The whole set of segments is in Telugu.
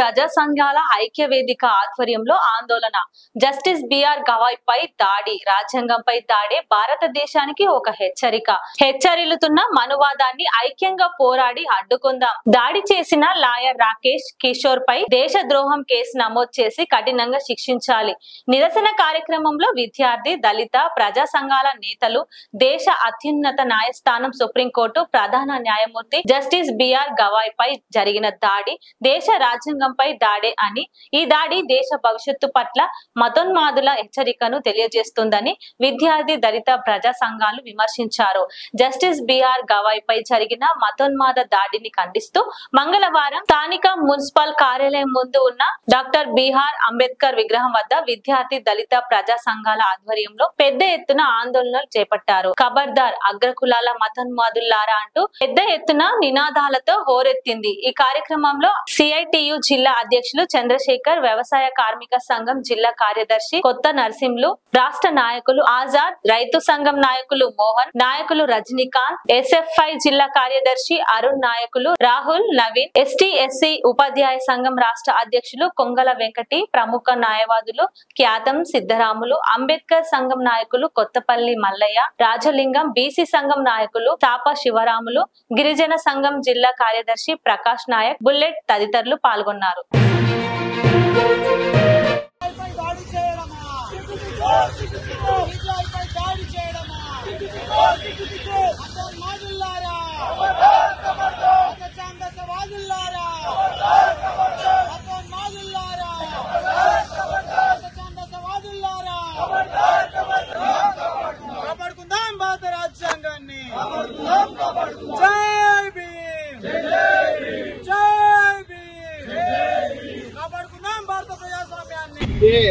ప్రజా సంఘాల ఐక్య వేదిక ఆధ్వర్యంలో ఆందోళన. జస్టిస్ బిఆర్ గవాయ్ పై దాడి, రాజ్యాంగంపై దాడి భారతదేశానికి ఒక హెచ్చరిక. హెచ్చరిల్లుతున్న మనువాదాన్ని ఐక్యంగా పోరాడి అడ్డుకుందాం. దాడి చేసిన లాయర్ రాకేష్ కిషోర్ పై దేశద్రోహం కేసు నమోదు చేసి కఠినంగా శిక్షించాలి. నిరసన కార్యక్రమంలో విద్యార్థి, దళిత, ప్రజా సంఘాల నేతలు, దేశ అత్యున్నత న్యాయస్థానం సుప్రీంకోర్టు ప్రధాన న్యాయమూర్తి జస్టిస్ బిఆర్ గవాయ్ పై జరిగిన దాడి దేశ రాజ్యాంగంపై దాడే అని, ఈ దాడి దేశ భవిష్యత్తు పట్ల మతోన్మాదుల హెచ్చరికను తెలియజేస్తుందని విద్యార్థి, దళిత, ప్రజా సంఘాలు విమర్శించారు. జస్టిస్ బిఆర్ గవాయ్ పై జరిగిన మతోన్మాద దాడిని ఖండిస్తూ మంగళవారం స్థానిక మున్సిపల్ కార్యాలయం ముందు ఉన్న డాక్టర్ బిఆర్ అంబేద్కర్ విగ్రహం వద్ద విద్యార్థి, దళిత, ప్రజా సంఘాల ఆధ్వర్యంలో పెద్ద ఎత్తున ఆందోళనలు చేపట్టారు. ఖబర్దార్ అగ్రకులాల మతోన్మాదుల్లారా అంటూ పెద్ద ఎత్తున నినాదాలతో హోరెత్తింది. ఈ కార్యక్రమంలో సిఐటియు జిల్లా అధ్యక్షులు చంద్రశేఖర్, వ్యవసాయ కార్మిక సంఘం జిల్లా కార్యదర్శి కొత్త నర్సింలు, రాష్ట్ర నాయకులు ఆజాద్, రైతు సంఘం నాయకులు మోహన్, నాయకులు రజనీకాంత్, ఎస్ఎఫ్ఐ జిల్లా కార్యదర్శి అరుణ్, నాయకులు రాహుల్, నవీన్, ఎస్టీ/ఎస్సీ ఉపాధ్యాయ సంఘం రాష్ట్ర అధ్యక్షులు కొంగల వెంకటి, ప్రముఖ న్యాయవాదులు ఖ్యాతం సిద్ధరాములు, అంబేద్కర్ సంఘం నాయకులు కొత్తపల్లి మల్లయ్య, రాజలింగం, బీసీ సంఘం నాయకులు తాప శివరాములు, గిరిజన సంఘం జిల్లా కార్యదర్శి ప్రకాష్ నాయక్, బుల్లెట్ తదితరులు పాల్గొన్నారు.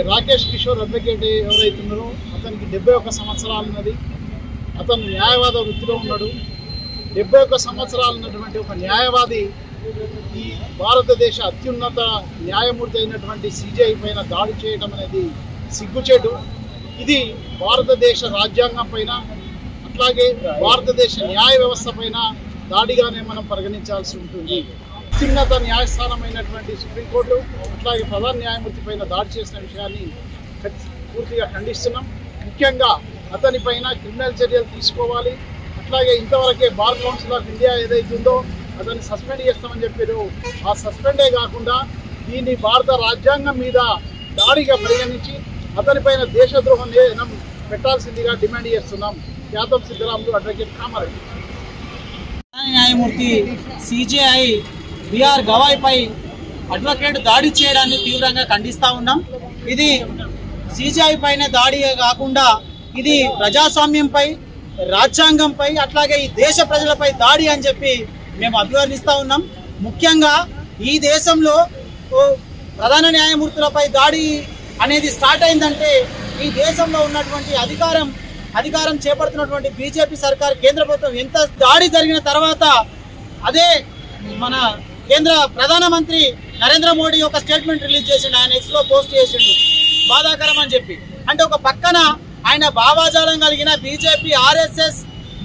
రాకేష్ కిషోర్ అడ్వకేట్ ఎవరైతున్నారో అతనికి 71 సంవత్సరాలు ఉన్నది. అతను న్యాయవాద వృత్తిలో ఉన్నాడు. 71 సంవత్సరాలు ఉన్నటువంటి ఒక న్యాయవాది ఈ భారతదేశ అత్యున్నత న్యాయమూర్తి అయినటువంటి సిజేఐ పైన దాడి చేయడం అనేది సిగ్గుచేటు. ఇది భారతదేశ రాజ్యాంగం పైన, అట్లాగే భారతదేశ న్యాయ వ్యవస్థ పైన దాడిగానే మనం పరిగణించాల్సి ఉంటుంది. అత్యున్నత న్యాయస్థానం అయినటువంటి సుప్రీంకోర్టు, అట్లాగే ప్రధాన న్యాయమూర్తి పైన దాడి చేసిన విషయాన్ని పూర్తిగా ఖండిస్తున్నాం. ముఖ్యంగా అతని పైన క్రిమినల్ చర్యలు తీసుకోవాలి. అట్లాగే ఇంతవరకే బార్ కౌన్సిల్ ఆఫ్ ఇండియా ఏదైతుందో అతన్ని సస్పెండ్ చేస్తామని చెప్పారు. ఆ సస్పెండే కాకుండా దీన్ని భారత రాజ్యాంగం మీద దాడిగా పరిగణించి అతనిపైన దేశద్రోహం పెట్టాల్సిందిగా డిమాండ్ చేస్తున్నాం. ఖ్యాతం సిద్ధరాములు, అడ్వకేట్ కామారెడ్డి. న్యాయమూర్తి సిజేఐ బిఆర్ గవాయ్ పై అడ్వకేట్ దాడి చేయడాన్ని తీవ్రంగా ఖండిస్తూ ఉన్నాం. ఇది సిజేఐ పైన దాడి కాకుండా ఇది ప్రజాస్వామ్యంపై, రాజ్యాంగంపై, అట్లాగే ఈ దేశ ప్రజలపై దాడి అని చెప్పి మేము అభివర్ణిస్తూ ఉన్నాం. ముఖ్యంగా ఈ దేశంలో ప్రధాన న్యాయమూర్తులపై దాడి అనేది స్టార్ట్ అయిందంటే ఈ దేశంలో ఉన్నటువంటి అధికారం చేపడుతున్నటువంటి బీజేపీ సర్కార్, కేంద్ర ప్రభుత్వం ఎంత దాడి జరిగిన తర్వాత అదే మన కేంద్ర ప్రధానమంత్రి నరేంద్ర మోడీ ఒక స్టేట్మెంట్ రిలీజ్ చేసిండు. ఆయన ఎక్స్లో పోస్ట్ చేసిండు, బాధాకరం అని చెప్పి. అంటే ఒక పక్కన ఆయన భావాజాలం కలిగిన బీజేపీ, ఆర్ఎస్ఎస్,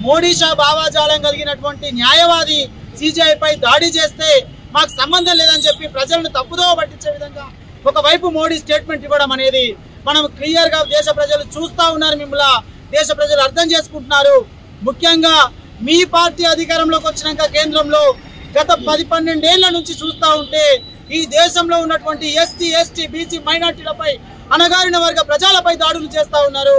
మోడీ షా భావాజాలం కలిగినటువంటి న్యాయవాది సిజేఐ పై దాడి చేస్తే మాకు సంబంధం లేదని చెప్పి ప్రజలను తప్పుదోవ పట్టించే విధంగా ఒకవైపు మోడీ స్టేట్మెంట్ ఇవ్వడం అనేది మనం క్లియర్గా దేశ ప్రజలు చూస్తూ ఉన్నారు. మిమ్మల్ని దేశ ప్రజలు అర్థం చేసుకుంటున్నారు. ముఖ్యంగా మీ పార్టీ అధికారంలోకి వచ్చినాక కేంద్రంలో గత 10-12 ఏళ్ల నుంచి చూస్తూ ఉంటే ఈ దేశంలో ఉన్నటువంటి ఎస్సీ, ఎస్టీ, బీసీ మైనార్టీలపై, అణగారిన వర్గ ప్రజలపై దాడులు చేస్తూ ఉన్నారు.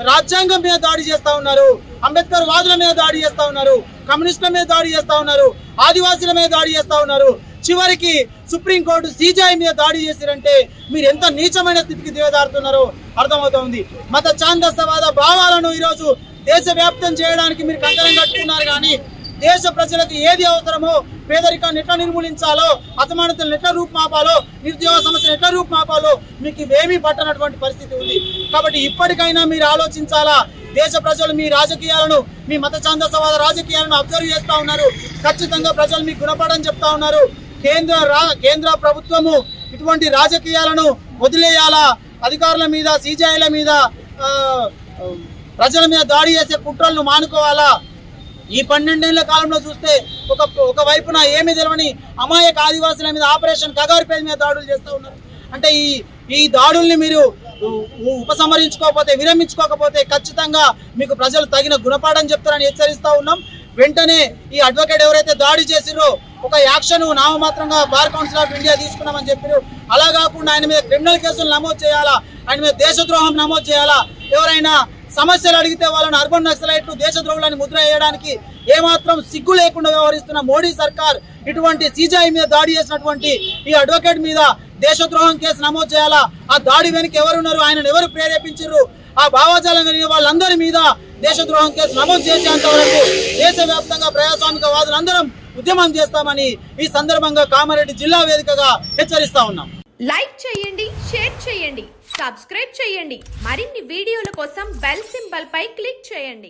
రాజ్యాంగం మీద దాడి చేస్తూ ఉన్నారు. అంబేద్కర్ వాదుల మీద దాడి చేస్తూ ఉన్నారు. కమ్యూనిస్టుల మీద దాడి చేస్తూ ఉన్నారు. ఆదివాసీల మీద దాడి చేస్తూ ఉన్నారు. చివరికి సుప్రీంకోర్టు సిజేఐ మీద దాడి చేసిరంటే మీరు ఎంత నీచమైన స్థితికి దిగజారుతున్నారో అర్థమవుతోంది. మత ఛాందసవాద భావాలను ఈరోజు దేశవ్యాప్తం చేయడానికి మీరు కంకణం కట్టుకున్నారు. కానీ దేశ ప్రజలకు ఏది అవసరమో, పేదరికాన్ని ఎట్లా నిర్మూలించాలో, అసమానతలను ఎట్లా రూపుమాపాలో, నిరుద్యోగ సమస్యను ఎట్లా రూపుమాపాలో మీకు ఇవేమీ పట్టనటువంటి పరిస్థితి ఉంది. కాబట్టి ఇప్పటికైనా మీరు ఆలోచించాలా. దేశ ప్రజలు మీ రాజకీయాలను, మీ మత ఛాందసవాద రాజకీయాలను అబ్జర్వ్ చేస్తూ ఉన్నారు. ఖచ్చితంగా ప్రజలు మీకు గుణపడని చెప్తా ఉన్నారు. కేంద్ర ప్రభుత్వము ఇటువంటి రాజకీయాలను వదిలేయాలా. అధికారుల మీద, సిజేఐల మీద, ప్రజల మీద దాడి చేసే కుట్రలను మానుకోవాలా. ఈ 12 ఏళ్ల కాలంలో చూస్తే ఒక వైపున ఏమీ తెలియని అమాయక ఆదివాసుల మీద ఆపరేషన్ కగారు పేరు మీద దాడులు చేస్తూ ఉన్నారు. అంటే ఈ దాడుల్ని మీరు ఉపసంహరించుకోకపోతే, విరమించుకోకపోతే ఖచ్చితంగా మీకు ప్రజలు తగిన గుణపాఠం చెప్తారని హెచ్చరిస్తూ ఉన్నాం. వెంటనే ఈ అడ్వకేట్ ఎవరైతే దాడి చేసిరో ఒక యాక్షన్ నామమాత్రంగా బార్ కౌన్సిల్ ఆఫ్ ఇండియా తీసుకున్నామని చెప్పారు. అలా కాకుండా ఆయన మీద క్రిమినల్ కేసులు నమోదు చేయాలా, ఆయన మీద దేశద్రోహం నమోదు చేయాలా. ఎవరైనా సమస్యలు అడిగితే వాళ్ళని అర్బన్ నక్సలైట్లు, దేశద్రోహులని ముద్ర వేయడానికి ఏమాత్రం సిగ్గు లేకుండా వ్యవహరిస్తున్న మోడీ సర్కార్ ఇటువంటి సిజేఐ మీద దాడి చేసినటువంటి ఈ అడ్వకేట్ మీద దేశద్రోహం కేసు నమోదు చేయాలా. ఆ దాడి వెనుక ఎవరున్నారు, ఆయనను ఎవరు ప్రేరేపించారు, ఆ భావజాలం కలిగిన వాళ్ళందరి మీద దేశద్రోహం కేసు నమోదు చేసేంత వరకు దేశవ్యాప్తంగా ప్రజాస్వామిక వాదులందరం ఉద్యమం చేస్తామని ఈ సందర్భంగా కామారెడ్డి జిల్లా వేదికగా హెచ్చరిస్తా ఉన్నాం. లైక్ చేయండి, షేర్ చేయండి, సబ్స్క్రైబ్ చేయండి. మరిన్ని వీడియోల కోసం బెల్ సింబల్ పై క్లిక్ చేయండి.